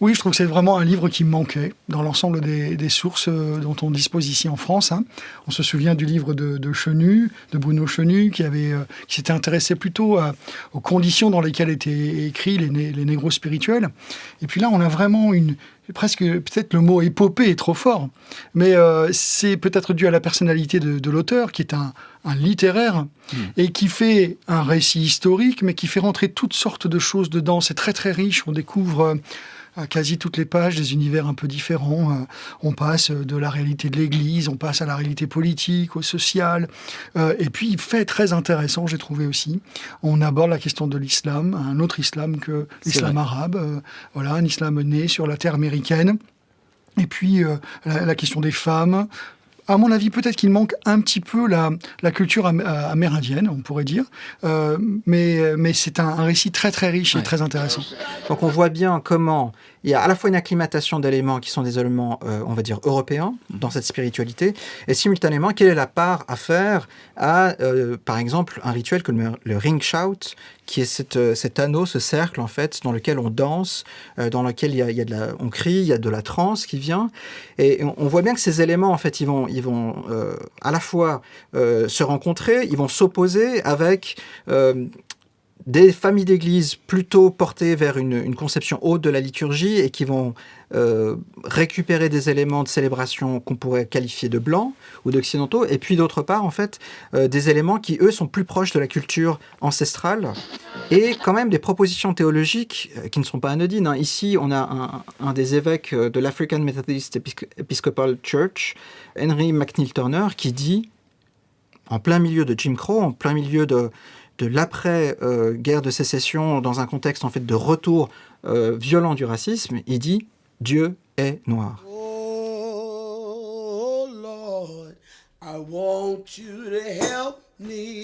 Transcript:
Oui, je trouve que c'est vraiment un livre qui me manquait dans l'ensemble des sources dont on dispose ici en France, hein. On se souvient du livre de Chenu, de Bruno Chenu, qui s'était intéressé plutôt aux conditions dans lesquelles étaient écrits les négros spirituels. Et puis là, on a vraiment presque, peut-être le mot épopée est trop fort, mais c'est peut-être dû à la personnalité de l'auteur, qui est un littéraire, et qui fait un récit historique, mais qui fait rentrer toutes sortes de choses dedans. C'est très très riche, on découvre à quasi toutes les pages des univers un peu différents. On passe de la réalité de l'Église, on passe à la réalité politique, au social. Et puis, fait très intéressant, j'ai trouvé aussi. On aborde la question de l'islam, un autre islam que l'islam arabe. Voilà, un islam né sur la terre américaine. Et puis, la question des femmes. À mon avis, peut-être qu'il manque un petit peu la culture amérindienne, on pourrait dire. Mais c'est un récit très très riche et très intéressant. Donc on voit bien comment il y a à la fois une acclimatation d'éléments qui sont des éléments, on va dire, européens dans cette spiritualité, et simultanément, quelle est la part à faire à, par exemple, un rituel comme le ring shout, qui est cet anneau, ce cercle, en fait, dans lequel on danse, dans lequel il y a on crie, il y a de la transe qui vient, et on voit bien que ces éléments, en fait, ils vont à la fois se rencontrer, ils vont s'opposer avec des familles d'églises plutôt portées vers une conception haute de la liturgie et qui vont récupérer des éléments de célébration qu'on pourrait qualifier de blancs ou d'occidentaux, et puis d'autre part, en fait, des éléments qui, eux, sont plus proches de la culture ancestrale, et quand même des propositions théologiques qui ne sont pas anodines, hein. Ici, on a un des évêques de l'African Methodist Episcopal Church, Henry McNeill Turner, qui dit, en plein milieu de Jim Crow, en plein milieu de l'après-guerre de sécession, dans un contexte en fait de retour violent du racisme, il dit « Dieu est noir ». Oh Lord, I want you to help me.